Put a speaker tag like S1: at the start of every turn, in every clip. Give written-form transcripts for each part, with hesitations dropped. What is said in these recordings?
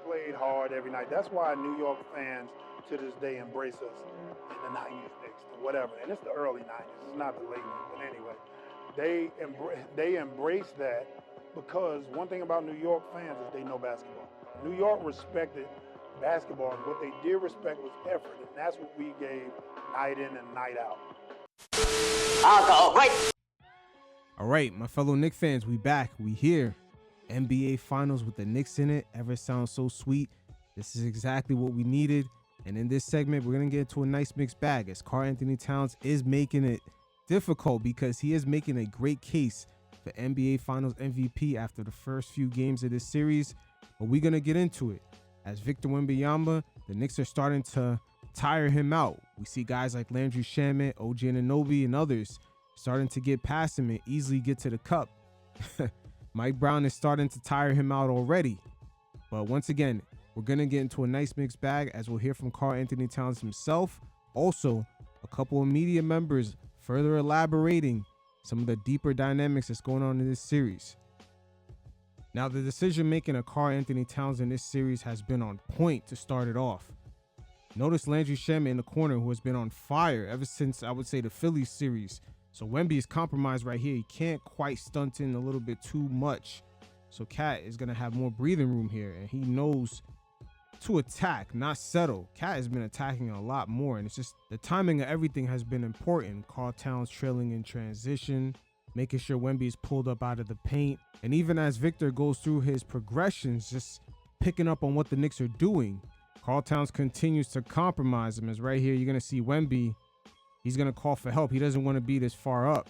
S1: played hard every night. That's why New York fans to this day embrace us in the 90s, Knicks, or whatever. And it's the early 90s. It's not the late 90s. But anyway, they embrace that because one thing about New York fans is they know basketball. New York respected basketball, and what they did respect was effort, and that's what we gave night in and night out.
S2: All right, my fellow Knicks fans, we back. We here. NBA Finals with the Knicks in it. Ever sounds so sweet. This is exactly what we needed. And in this segment, we're going to get into a nice mixed bag as Karl-Anthony Towns is making it difficult because he is making a great case for NBA Finals MVP after the first few games of this series. But we're going to get into it. As Victor Wembanyama, the Knicks are starting to tire him out. We see guys like Landry Shamet, OG Anunoby, and others starting to get past him and easily get to the cup. Mike Brown is starting to tire him out already. But once again, we're going to get into a nice mixed bag as we'll hear from Karl-Anthony Towns himself. Also, a couple of media members further elaborating some of the deeper dynamics that's going on in this series. Now, the decision-making of Karl-Anthony Towns in this series has been on point to start it off. Notice Landry Shamet in the corner, who has been on fire ever since, I would say, the Phillies series. So Wemby is compromised right here. He can't quite stunt in a little bit too much. So Cat is going to have more breathing room here, and he knows to attack, not settle. Cat has been attacking a lot more, and it's just the timing of everything has been important. Karl Towns trailing in transition, making sure Wemby is pulled up out of the paint. And even as Victor goes through his progressions, just picking up on what the Knicks are doing, Karl Towns continues to compromise him. As right here, you're going to see Wemby. He's going to call for help. He doesn't want to be this far up.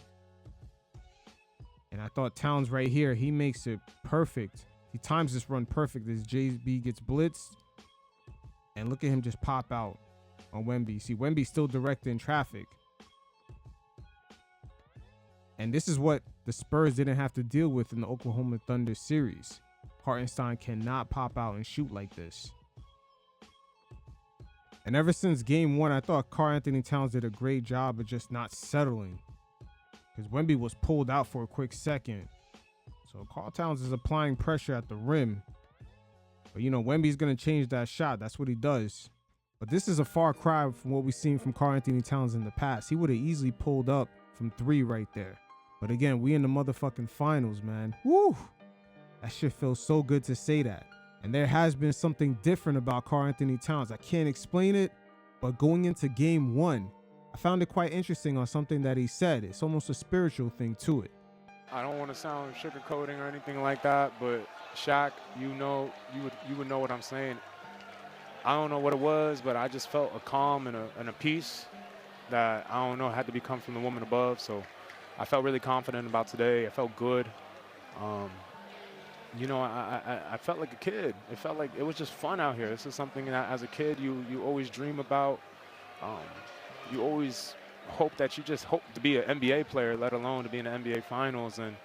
S2: And I thought Towns right here, he makes it perfect. He times this run perfect as JB gets blitzed. And look at him just pop out on Wemby. See, Wemby still directing traffic. And this is what the Spurs didn't have to deal with in the Oklahoma Thunder series. Hartenstein cannot pop out and shoot like this. And ever since game one, I thought Karl-Anthony Towns did a great job of just not settling. Because Wemby was pulled out for a quick second. So Karl Towns is applying pressure at the rim. But, you know, Wemby's going to change that shot. That's what he does. But this is a far cry from what we've seen from Karl-Anthony Towns in the past. He would have easily pulled up from 3 right there. But again, we in the motherfucking finals, man. Woo! That shit feels so good to say that. And there has been something different about Karl-Anthony Towns. I can't explain it, but going into game 1, I found it quite interesting on something that he said. It's almost a spiritual thing to it.
S3: I don't want to sound sugarcoating or anything like that, but Shaq, you would know what I'm saying. I don't know what it was, but I just felt a calm and a peace that, I don't know, had to come from the woman above. So I felt really confident about today. I felt good. You know, I felt like a kid. It felt like it was just fun out here. This is something that as a kid you always dream about. You always hope that you just hope to be an NBA player, let alone to be in the NBA Finals. And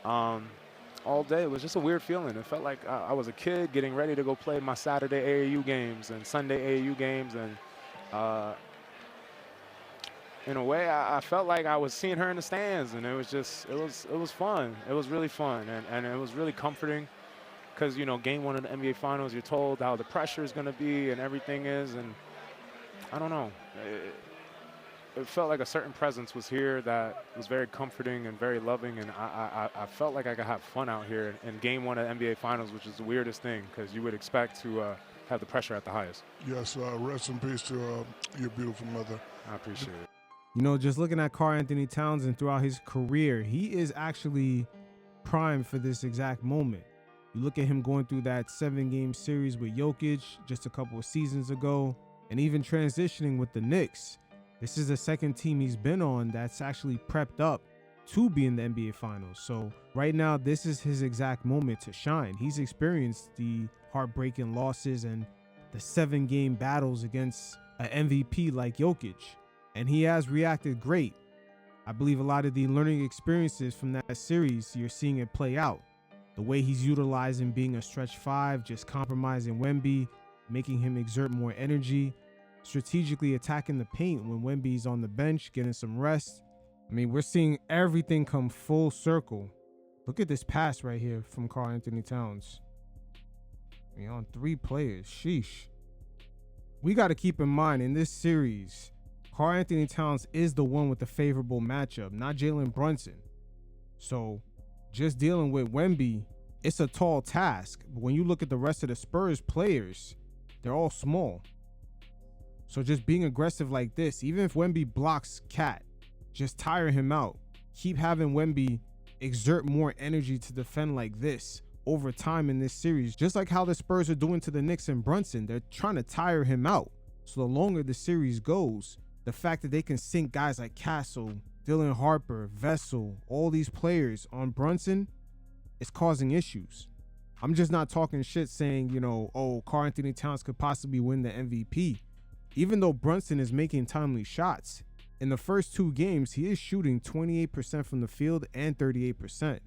S3: all day it was just a weird feeling. It felt like I was a kid getting ready to go play my Saturday AAU games and Sunday AAU games. And in a way, I felt like I was seeing her in the stands, and it was fun. It was really fun, and it was really comforting because, you know, game 1 of the NBA Finals, you're told how the pressure is going to be and everything is, and I don't know. It felt like a certain presence was here that was very comforting and very loving, and I felt like I could have fun out here in game 1 of the NBA Finals, which is the weirdest thing because you would expect to have the pressure at the highest.
S4: Yes, rest in peace to your beautiful mother.
S3: I appreciate it.
S2: You know, just looking at Karl-Anthony Towns and throughout his career, he is actually primed for this exact moment. You look at him going through that 7-game series with Jokic just a couple of seasons ago, and even transitioning with the Knicks. This is the second team he's been on that's actually prepped up to be in the NBA Finals. So right now, this is his exact moment to shine. He's experienced the heartbreaking losses and the 7-game battles against an MVP like Jokic. And he has reacted great. I believe a lot of the learning experiences from that series, you're seeing it play out. The way he's utilizing being a stretch 5, just compromising Wemby, making him exert more energy, strategically attacking the paint when Wemby's on the bench, getting some rest. I mean, we're seeing everything come full circle. Look at this pass right here from Karl-Anthony Towns. On 3 players. Sheesh. We got to keep in mind in this series, Karl-Anthony Towns is the one with the favorable matchup, not Jalen Brunson. So just dealing with Wemby, it's a tall task. But when you look at the rest of the Spurs players, they're all small. So just being aggressive like this, even if Wemby blocks Cat, just tire him out. Keep having Wemby exert more energy to defend like this over time in this series, just like how the Spurs are doing to the Knicks and Brunson. They're trying to tire him out. So the longer the series goes, the fact that they can sink guys like Castle, Dylan Harper, Vessel, all these players on Brunson is causing issues. I'm just not talking shit saying, oh, Karl-Anthony Towns could possibly win the MVP. Even though Brunson is making timely shots, in the first 2 games, he is shooting 28% from the field and 38%.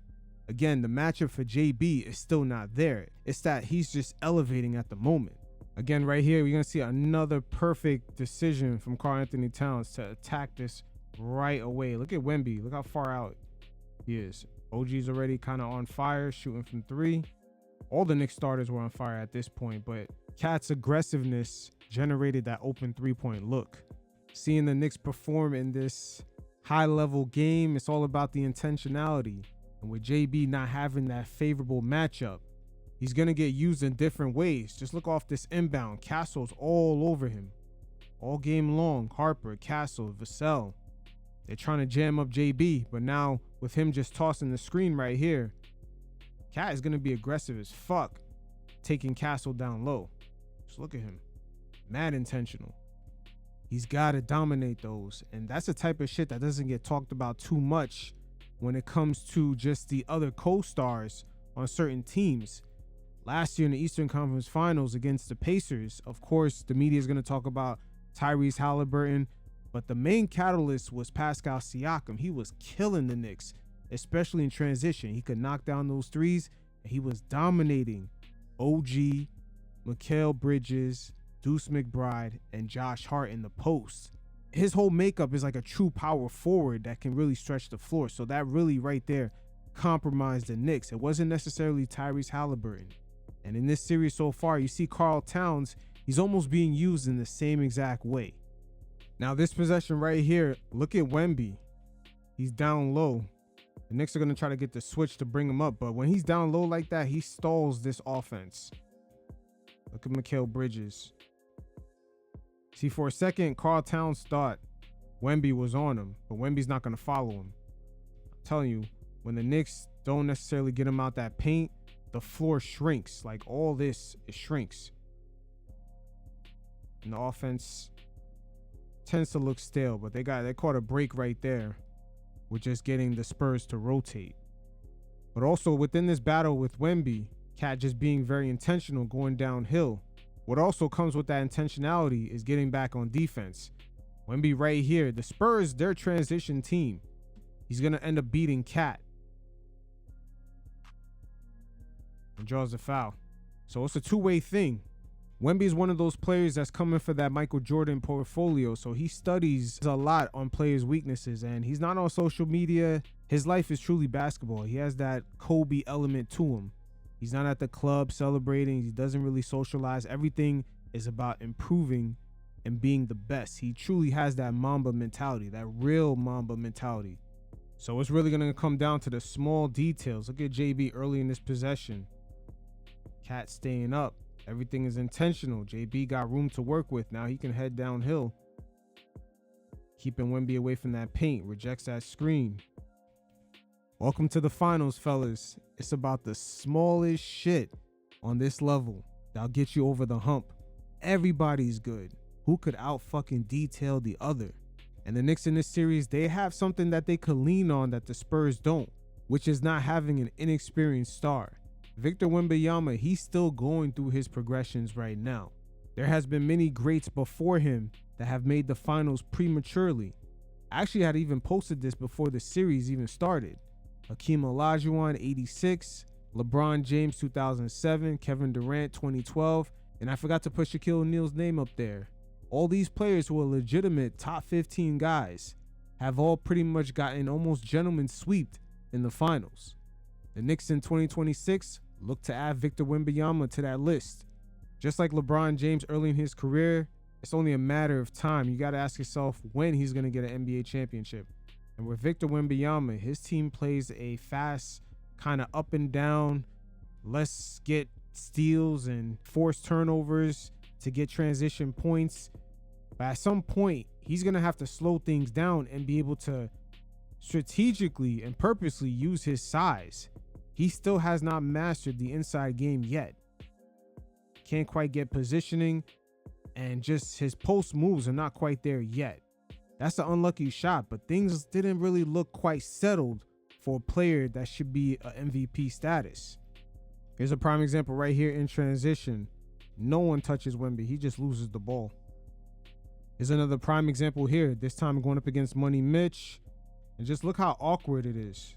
S2: Again, the matchup for JB is still not there. It's that he's just elevating at the moment. Again, right here, we're going to see another perfect decision from Karl-Anthony Towns to attack this right away. Look at Wemby. Look how far out he is. OG's already kind of on fire, shooting from 3. All the Knicks starters were on fire at this point, but Cat's aggressiveness generated that open 3-point look. Seeing the Knicks perform in this high-level game, it's all about the intentionality. And with JB not having that favorable matchup, he's going to get used in different ways. Just look off this inbound. Castle's all over him. All game long. Harper, Castle, Vassell. They're trying to jam up JB. But now with him just tossing the screen right here, Cat is going to be aggressive as fuck, taking Castle down low. Just look at him. Mad intentional. He's got to dominate those. And that's the type of shit that doesn't get talked about too much when it comes to just the other co-stars on certain teams. Last year in the Eastern Conference Finals against the Pacers, of course, the media is going to talk about Tyrese Halliburton, but the main catalyst was Pascal Siakam. He was killing the Knicks, especially in transition. He could knock down those threes, and he was dominating OG, Mikal Bridges, Deuce McBride, and Josh Hart in the post. His whole makeup is like a true power forward that can really stretch the floor. So that really right there compromised the Knicks. It wasn't necessarily Tyrese Halliburton. And in this series so far, you see Karl Towns, he's almost being used in the same exact way. Now this possession right here, look at Wemby. He's down low. The Knicks are going to try to get the switch to bring him up. But when he's down low like that, he stalls this offense. Look at Mikal Bridges. See, for a second, Karl Towns thought Wemby was on him, but Wemby's not going to follow him. I'm telling you, when the Knicks don't necessarily get him out that paint, the floor shrinks. Like all this, it shrinks. And the offense tends to look stale, but they caught a break right there with just getting the Spurs to rotate. But also within this battle with Wemby, Cat just being very intentional going downhill. What also comes with that intentionality is getting back on defense. Wemby right here, the Spurs, their transition team. He's going to end up beating Cat. And draws a foul. So it's a two-way thing. Wemby is one of those players that's coming for that Michael Jordan portfolio. So he studies a lot on players' weaknesses, and he's not on social media. His life is truly basketball. He has that Kobe element to him. He's not at the club celebrating. He doesn't really socialize. Everything is about improving and being the best. He truly has that Mamba mentality, that real Mamba mentality. So it's really going to come down to the small details. Look at JB early in this possession. Cat staying up. Everything is intentional. JB got room to work with. Now he can head downhill. Keeping Wemby away from that paint. Rejects that screen. Welcome to the finals, fellas. It's about the smallest shit on this level that'll get you over the hump. Everybody's good. Who could out fucking detail the other? And the Knicks in this series, they have something that they could lean on that the Spurs don't, which is not having an inexperienced star. Victor Wembanyama, he's still going through his progressions right now. There has been many greats before him that have made the finals prematurely. I actually had even posted this before the series even started. Hakeem Olajuwon, 86, LeBron James, 2007, Kevin Durant, 2012, and I forgot to put Shaquille O'Neal's name up there. All these players who are legitimate top 15 guys have all pretty much gotten almost gentlemen sweeped in the finals. The Knicks in 2026, look to add Victor Wembanyama to that list. Just like LeBron James early in his career, it's only a matter of time. You got to ask yourself when he's going to get an NBA championship. And with Victor Wembanyama, his team plays a fast kind of up and down, let's get steals and force turnovers to get transition points. But at some point, he's going to have to slow things down and be able to strategically and purposely use his size. He still has not mastered the inside game yet. Can't quite get positioning, and just his post moves are not quite there yet. That's an unlucky shot, but things didn't really look quite settled for a player that should be an MVP status. Here's a prime example right here in transition. No one touches Wemby. He just loses the ball. Here's another prime example here. This time going up against Money Mitch. And just look how awkward it is.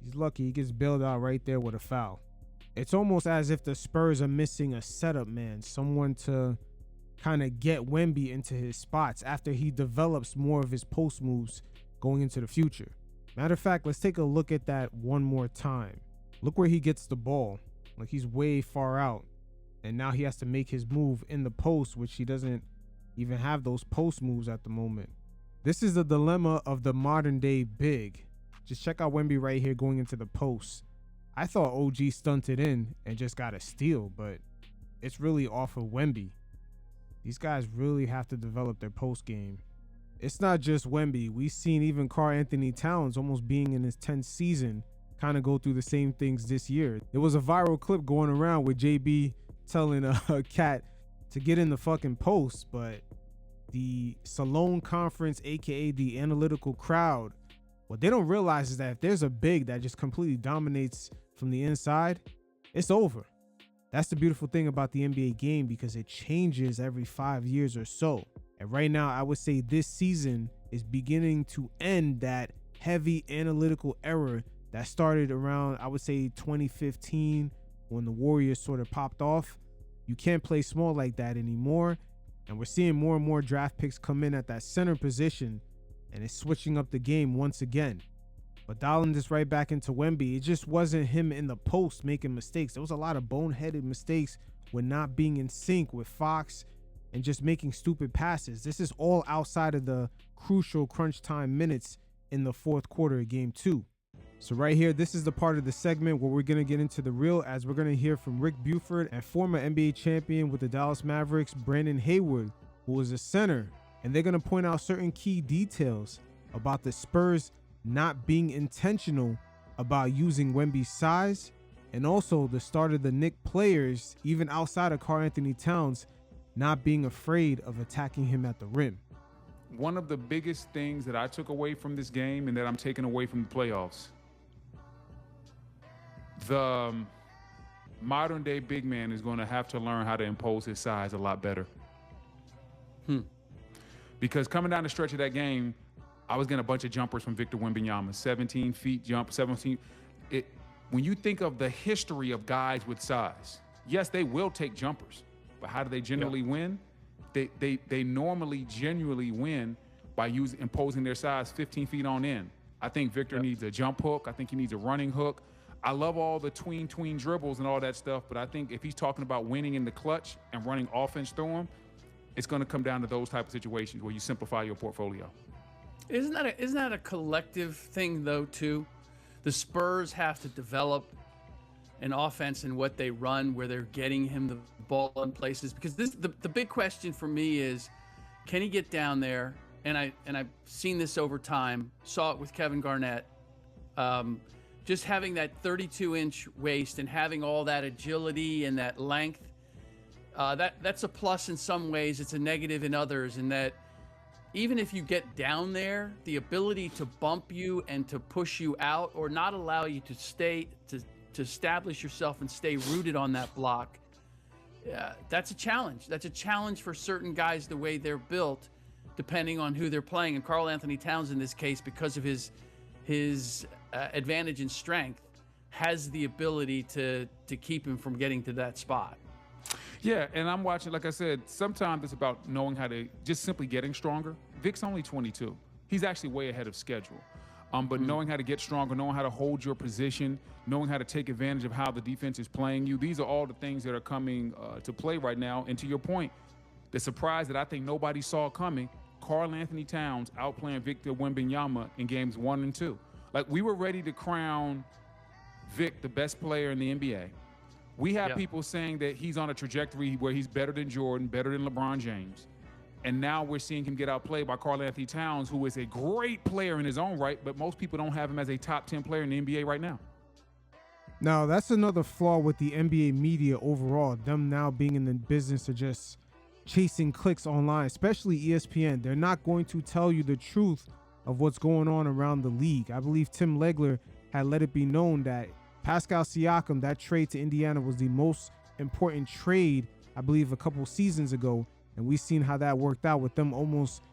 S2: He's lucky he gets bailed out right there with a foul. It's almost as if the Spurs are missing a setup man, someone to kind of get Wemby into his spots after he develops more of his post moves going into the future. Matter of fact, let's take a look at that one more time. Look where he gets the ball. Like, he's way far out. And now he has to make his move in the post, which he doesn't even have those post moves at the moment. This is the dilemma of the modern day big. Just check out Wemby right here going into the post. I thought OG stunted in and just got a steal, but it's really off of Wemby. These guys really have to develop their post game. It's not just Wemby. We've seen even Karl-Anthony Towns, almost being in his 10th season, kind of go through the same things this year. There was a viral clip going around with JB telling a cat to get in the fucking post, but the Salone Conference, aka the analytical crowd, what they don't realize is that if there's a big that just completely dominates from the inside, it's over. That's the beautiful thing about the NBA game, because it changes every 5 years or so. And right now, I would say this season is beginning to end that heavy analytical era that started around, I would say, 2015, when the Warriors sort of popped off. You can't play small like that anymore. And we're seeing more and more draft picks come in at that center position, and it's switching up the game once again. But dialing this right back into Wemby, it just wasn't him in the post making mistakes. There was a lot of boneheaded mistakes with not being in sync with Fox and just making stupid passes. This is all outside of the crucial crunch time minutes in the fourth quarter of game 2. So right here, this is the part of the segment where we're going to get into the real, as we're going to hear from Rick Buford and former NBA champion with the Dallas Mavericks, Brandon Haywood, who was a center. And they're going to point out certain key details about the Spurs not being intentional about using Wemby's size, and also the start of the Knicks players, even outside of Karl-Anthony Towns, not being afraid of attacking him at the rim.
S5: One of the biggest things that I took away from this game and that I'm taking away from the playoffs, the modern day big man is going to have to learn how to impose his size a lot better. Because coming down the stretch of that game, I was getting a bunch of jumpers from Victor Wembanyama, 17 feet jump, 17. When you think of the history of guys with size, yes, they will take jumpers, but how do they generally win? They normally genuinely win by imposing their size 15 feet on in. I think Victor needs a jump hook. I think he needs a running hook. I love all the tween dribbles and all that stuff, but I think if he's talking about winning in the clutch and running offense through him, it's going to come down to those type of situations where you simplify your portfolio.
S6: Isn't that a collective thing, though, too? The Spurs have to develop an offense in what they run, where they're getting him the ball in places. Because the big question for me is, can he get down there? And I've seen this over time. Saw it with Kevin Garnett. Just having that 32-inch waist and having all that agility and that length, that's a plus in some ways. It's a negative in others, in that even if you get down there, the ability to bump you and to push you out, or not allow you to stay, to establish yourself and stay rooted on that block, that's a challenge. That's a challenge for certain guys, the way they're built, depending on who they're playing. And Karl-Anthony Towns, in this case, because of his advantage in strength, has the ability to keep him from getting to that spot.
S5: Yeah, and I'm watching, like I said, sometimes it's about knowing how to just simply getting stronger. Vic's only 22. He's actually way ahead of schedule. But knowing how to get stronger, knowing how to hold your position, knowing how to take advantage of how the defense is playing you, these are all the things that are coming to play right now. And to your point, the surprise that I think nobody saw coming, Karl-Anthony Towns outplaying Victor Wembanyama in games 1 and 2. Like, we were ready to crown Vic the best player in the NBA. We have people saying that he's on a trajectory where he's better than Jordan, better than LeBron James. And now we're seeing him get outplayed by Karl-Anthony Towns, who is a great player in his own right, but most people don't have him as a top 10 player in the NBA right now.
S2: Now, that's another flaw with the NBA media overall, them now being in the business of just chasing clicks online, especially ESPN. They're not going to tell you the truth of what's going on around the league. I believe Tim Legler had let it be known that Pascal Siakam, that trade to Indiana, was the most important trade, I believe, a couple seasons ago. And we've seen how that worked out with them almost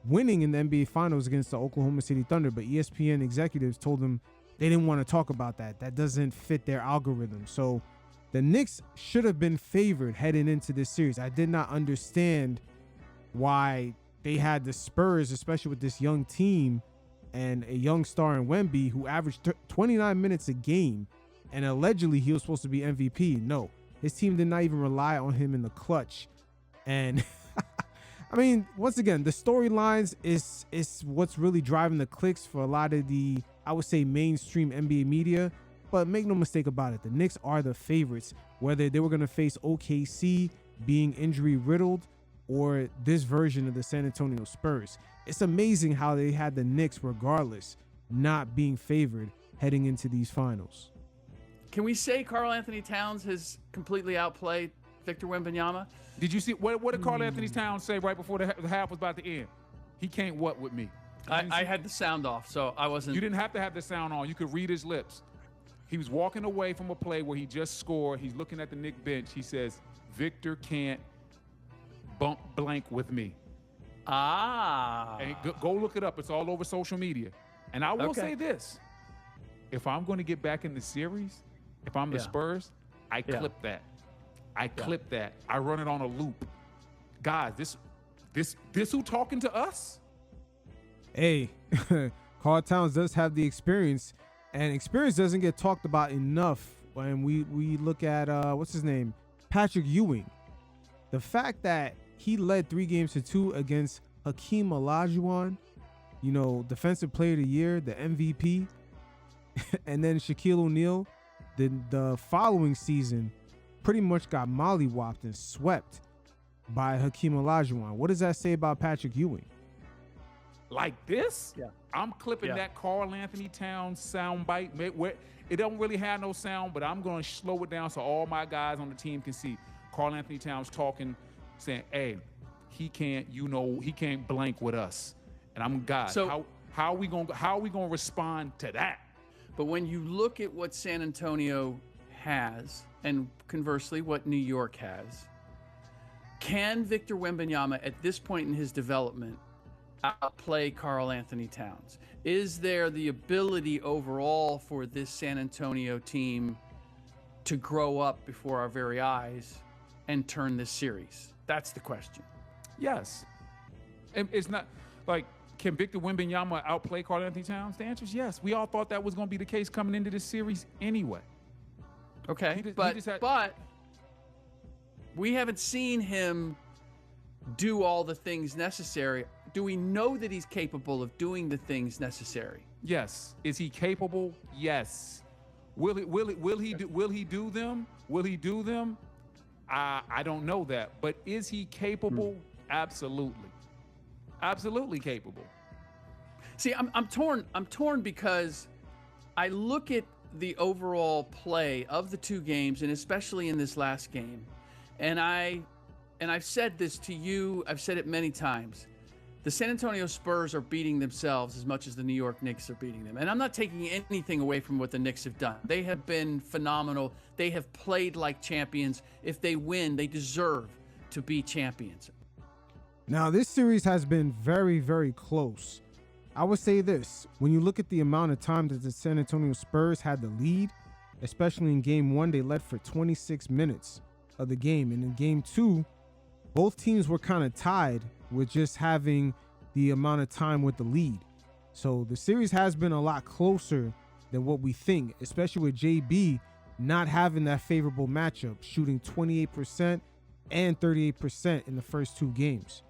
S2: winning in the NBA Finals against the Oklahoma City Thunder. But ESPN executives told them they didn't want to talk about that. That doesn't fit their algorithm. So the Knicks should have been favored heading into this series. I did not understand why they had the Spurs, especially with this young team and a young star in Wemby who averaged 29 minutes a game. And allegedly he was supposed to be MVP. No, his team did not even rely on him in the clutch. And I mean, once again, the storylines is what's really driving the clicks for a lot of the, I would say, mainstream NBA media. But make no mistake about it, the Knicks are the favorites, whether they were going to face OKC being injury riddled or this version of the San Antonio Spurs. It's amazing how they had the Knicks, regardless, not being favored heading into these finals.
S6: Can we say Karl-Anthony Towns has completely outplayed Victor Wembanyama?
S5: Did you see what did Karl-Anthony Towns say right before the half was about to end? He can't what with me.
S6: I had the sound off, so I wasn't.
S5: You didn't have to have the sound on. You could read his lips. He was walking away from a play where he just scored. He's looking at the Knicks bench. He says, "Victor can't bump blank with me." And go look it up. It's all over social media. And I will say this. If I'm going to get back in the series, if I'm the Spurs, I clip that. I clip that. I run it on a loop. Guys, this who talking to us?
S2: Hey, Karl Towns does have the experience, and experience doesn't get talked about enough when we look at what's his name? Patrick Ewing. The fact that he led 3-2 against Hakeem Olajuwon, you know, Defensive Player of the Year, the MVP, and then Shaquille O'Neal, the following season, pretty much got mollywopped and swept by Hakeem Olajuwon. What does that say about Patrick Ewing?
S5: Like this?
S6: Yeah.
S5: I'm clipping that Karl-Anthony Towns sound bite. It don't really have no sound, but I'm going to slow it down so all my guys on the team can see Karl-Anthony Towns talking, saying, "Hey, he can't blank with us." And I'm God. So how are we gonna respond to that?
S6: But when you look at what San Antonio has, and conversely what New York has, can Victor Wembanyama at this point in his development outplay Karl-Anthony Towns? Is there the ability overall for this San Antonio team to grow up before our very eyes and turn this series? That's the question.
S5: Yes. And it's not like, can Victor Wembanyama outplay Karl-Anthony Towns? The answer is yes. We all thought that was going to be the case coming into this series anyway.
S6: Okay, but we haven't seen him do all the things necessary. Do we know that he's capable of doing the things necessary?
S5: Yes. Is he capable? Yes. Will he do them? Will he do them? I don't know that. But is he capable? Absolutely. Absolutely capable.
S6: See, I'm torn because I look at the overall play of the two games, and especially in this last game, and I've said this to you, I've said it many times. The San Antonio Spurs are beating themselves as much as the New York Knicks are beating them. And I'm not taking anything away from what the Knicks have done. They have been phenomenal. They have played like champions. If they win, they deserve to be champions.
S2: Now, this series has been very, very close. I would say this, when you look at the amount of time that the San Antonio Spurs had the lead, especially in game 1, they led for 26 minutes of the game. And in game 2, both teams were kind of tied with just having the amount of time with the lead. So the series has been a lot closer than what we think, especially with JB not having that favorable matchup, shooting 28% and 38% in the first 2 games.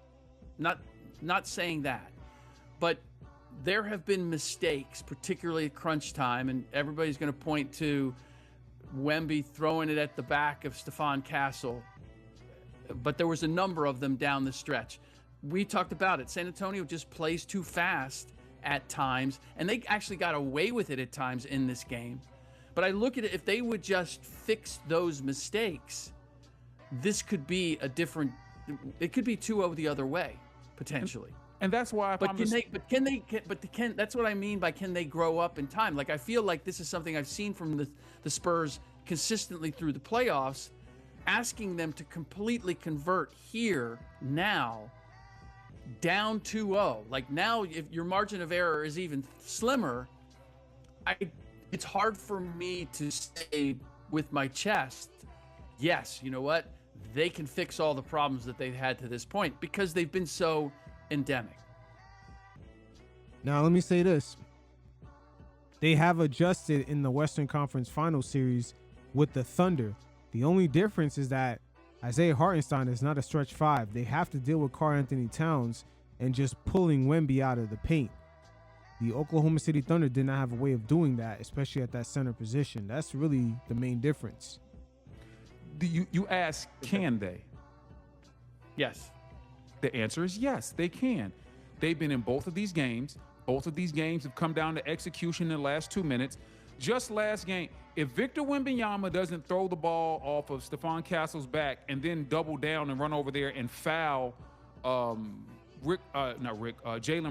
S6: Not saying that, but there have been mistakes, particularly at crunch time, and everybody's going to point to Wemby throwing it at the back of Stephon Castle, but there was a number of them down the stretch. We talked about it. San Antonio just plays too fast at times, and they actually got away with it at times in this game. But I look at it, if they would just fix those mistakes, this could be a different, it could be 2-0 the other way, potentially.
S5: And that's why.
S6: That's what I mean by can they grow up in time? Like, I feel like this is something I've seen from the Spurs consistently through the playoffs, asking them to completely convert here now, down 2-0. Like, now, if your margin of error is even slimmer, it's hard for me to say with my chest, yes, you know what? They can fix all the problems that they've had to this point because they've been so endemic.
S2: Now, let me say this. They have adjusted in the Western Conference Final Series with the Thunder. The only difference is that Isaiah Hartenstein is not a stretch 5. They have to deal with Karl-Anthony Towns and just pulling Wemby out of the paint. The Oklahoma City Thunder did not have a way of doing that, especially at that center position. That's really the main difference.
S5: You ask, can they?
S6: Yes.
S5: The answer is yes, they can. They've been in both of these games. Both of these games have come down to execution in the last 2 minutes. Just last game, if Victor Wembanyama doesn't throw the ball off of Stephon Castle's back and then double down and run over there and foul Jalen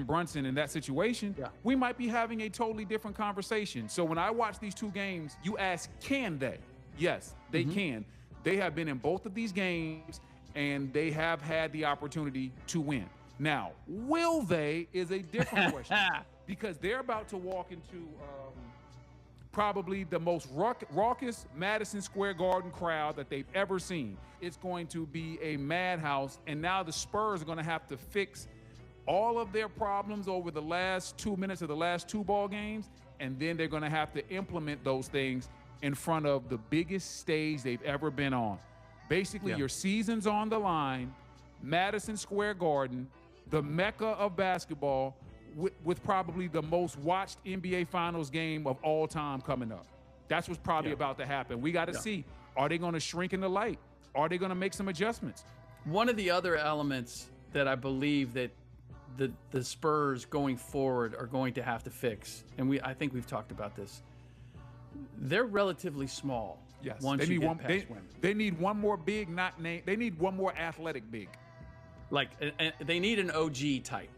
S5: Brunson in that situation, we might be having a totally different conversation. So when I watch these 2 games, you ask, can they? Yes, they can. They have been in both of these games, and they have had the opportunity to win. Now, will they is a different question because they're about to walk into probably the most raucous Madison Square Garden crowd that they've ever seen. It's going to be a madhouse, and now the Spurs are going to have to fix all of their problems over the last 2 minutes of the last 2 ball games, and then they're going to have to implement those things in front of the biggest stage they've ever been on. Basically, your season's on the line, Madison Square Garden, the mecca of basketball, with probably the most watched NBA Finals game of all time coming up. That's what's probably about to happen. We got to see, are they going to shrink in the light? Are they going to make some adjustments?
S6: One of the other elements that I believe that the Spurs going forward are going to have to fix, and I think we've talked about this, they're relatively small.
S5: Yes,
S6: Once
S5: they
S6: you
S5: need
S6: get past Wemby.
S5: They need one more big, they need one more athletic big.
S6: Like, they need an OG type,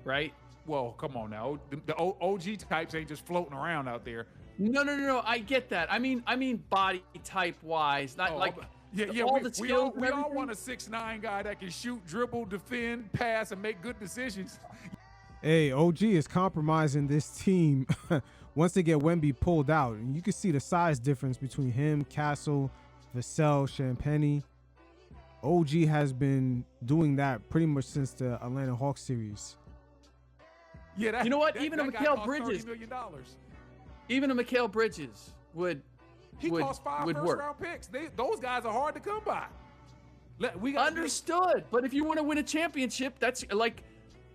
S6: right?
S5: Well, come on now. The OG types ain't just floating around out there.
S6: No. I get that. I mean body type wise, not all the skills.
S5: We all want a 6'9" guy that can shoot, dribble, defend, pass, and make good decisions.
S2: Hey, OG is compromising this team once they get Wemby pulled out. And you can see the size difference between him, Castle, Vassell, Champagny. OG has been doing that pretty much since the Atlanta Hawks series.
S6: Yeah, you know what? Even a Mikal Bridges, would
S5: cost 5 first-round picks. Those guys are hard to come by.
S6: Understood, but if you want to win a championship, that's like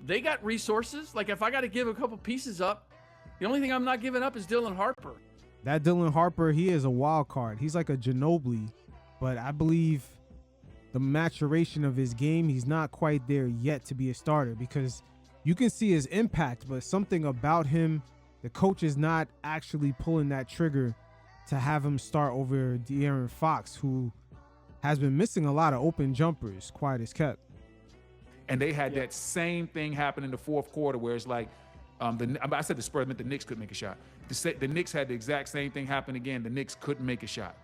S6: they got resources. Like if I got to give a couple pieces up, the only thing I'm not giving up is Dylan Harper.
S2: That Dylan Harper, he is a wild card. He's like a Ginobili, but I believe the maturation of his game, he's not quite there yet to be a starter because you can see his impact, but something about him, the coach is not actually pulling that trigger to have him start over De'Aaron Fox, who has been missing a lot of open jumpers, quiet as kept.
S5: And they had that same thing happen in the fourth quarter where it's like, I said the Spurs meant the Knicks couldn't make a shot. The Knicks had the exact same thing happen again. The Knicks couldn't make a shot.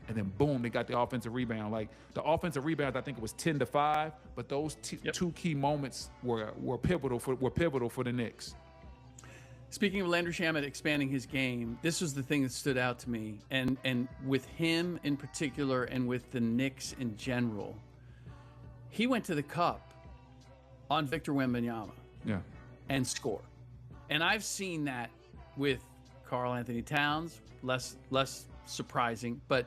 S5: And then boom, they got the offensive rebound. Like the offensive rebound, I think it was 10-5, but those 2 key moments were pivotal for the Knicks.
S6: Speaking of Landry Shamet expanding his game, this was the thing that stood out to me, and with him in particular, and with the Knicks in general, he went to the cup on Victor Wembanyama.
S5: Yeah.
S6: and score. And I've seen that with Karl-Anthony Towns, less surprising, but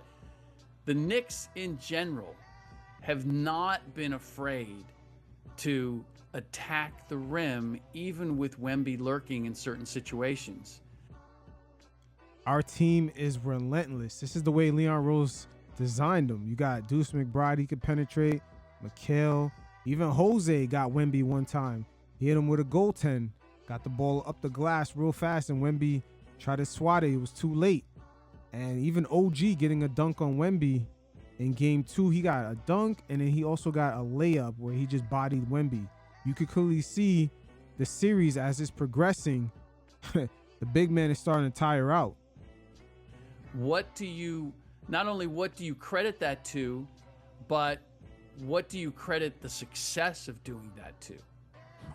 S6: the Knicks in general have not been afraid to attack the rim, even with Wemby lurking in certain situations.
S2: Our team is relentless. This is the way Leon Rose designed them. You got Deuce McBride, he could penetrate. Mikal, even Jose got Wemby one time. He hit him with a goaltend. Got the ball up the glass real fast, and Wemby tried to swat it. It was too late. And even OG getting a dunk on Wemby in game 2, he got a dunk, and then he also got a layup where he just bodied Wemby. You could clearly see the series as it's progressing. The big man is starting to tire out.
S6: Not only what do you credit that to, but what do you credit the success of doing that to?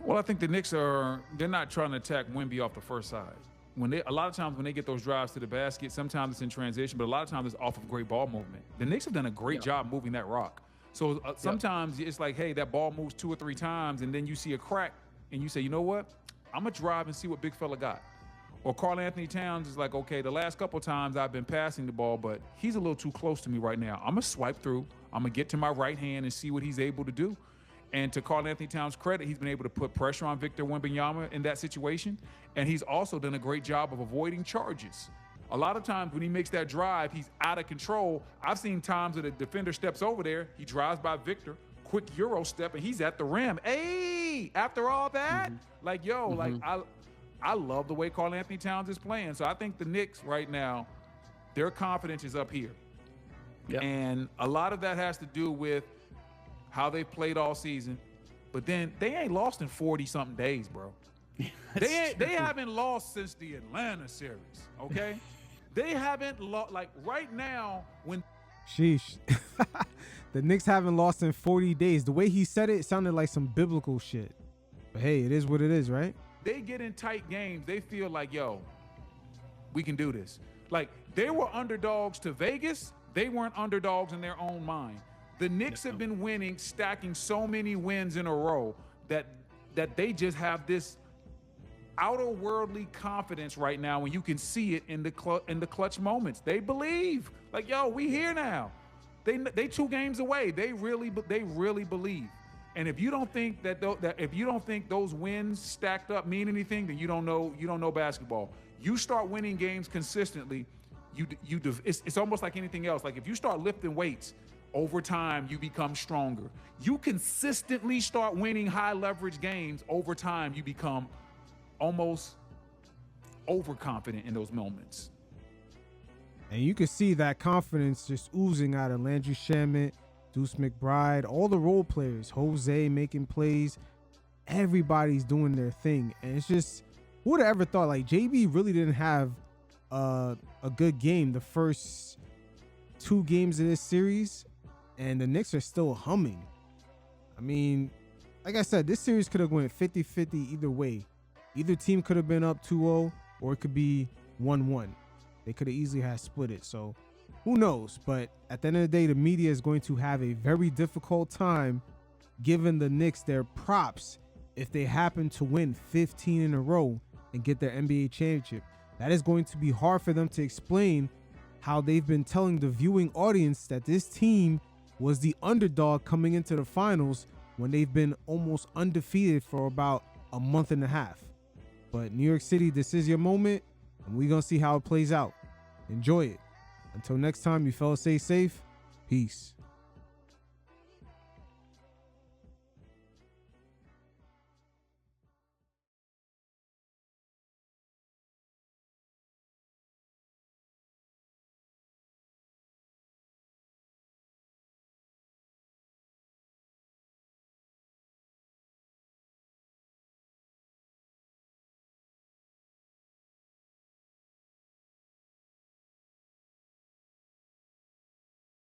S5: Well, I think the Knicks they're not trying to attack Wemby off the first side. A lot of times when they get those drives to the basket, sometimes it's in transition, but a lot of times it's off of great ball movement. The Knicks have done a great job moving that rock. So sometimes it's like, hey, that ball moves 2 or 3 times, and then you see a crack, and you say, you know what? I'm going to drive and see what big fella got. Or Karl-Anthony Towns is like, okay, the last couple times I've been passing the ball, but he's a little too close to me right now. I'm going to swipe through. I'm going to get to my right hand and see what he's able to do. And to Karl-Anthony Towns' credit, he's been able to put pressure on Victor Wembanyama in that situation. And he's also done a great job of avoiding charges. A lot of times when he makes that drive, he's out of control. I've seen times that a defender steps over there, he drives by Victor, quick Euro step, and he's at the rim. Hey, after all that, I love the way Karl-Anthony Towns is playing. So I think the Knicks right now, their confidence is up here. Yep. And a lot of that has to do with how they've played all season. But then they ain't lost in 40-something days, bro. They haven't lost since the Atlanta series, okay? They haven't lost, like right now when...
S2: Sheesh. The Knicks haven't lost in 40 days. The way he said it sounded like some biblical shit. But hey, it is what it is, right?
S5: They get in tight games, they feel like, yo, we can do this. Like, they were underdogs to Vegas. They weren't underdogs in their own mind. The Knicks have been winning, stacking so many wins in a row that they just have this outer worldly confidence right now, and you can see it in the clutch moments. They believe, like, yo, we here now. They 2 games away. They really believe. And if you don't think if you don't think those wins stacked up mean anything, then you don't know basketball. You start winning games consistently, it's almost like anything else. Like if you start lifting weights, over time you become stronger. You consistently start winning high leverage games, over time you become almost overconfident in those moments.
S2: And you can see that confidence just oozing out of Landry Shamet, Deuce McBride, all the role players, Jose making plays. Everybody's doing their thing. And it's just, who would have ever thought, like, JB really didn't have a good game the first 2 games of this series, and the Knicks are still humming. I mean, like I said, this series could have went 50-50 either way. Either team could have been up 2-0, or it could be 1-1. They could have easily had split it. So who knows? But at the end of the day, the media is going to have a very difficult time giving the Knicks their props if they happen to win 15 in a row and get their NBA championship. That is going to be hard for them to explain how they've been telling the viewing audience that this team was the underdog coming into the finals when they've been almost undefeated for about a month and a half. But New York City, this is your moment, and we're going to see how it plays out. Enjoy it. Until next time, you fellas stay safe. Peace.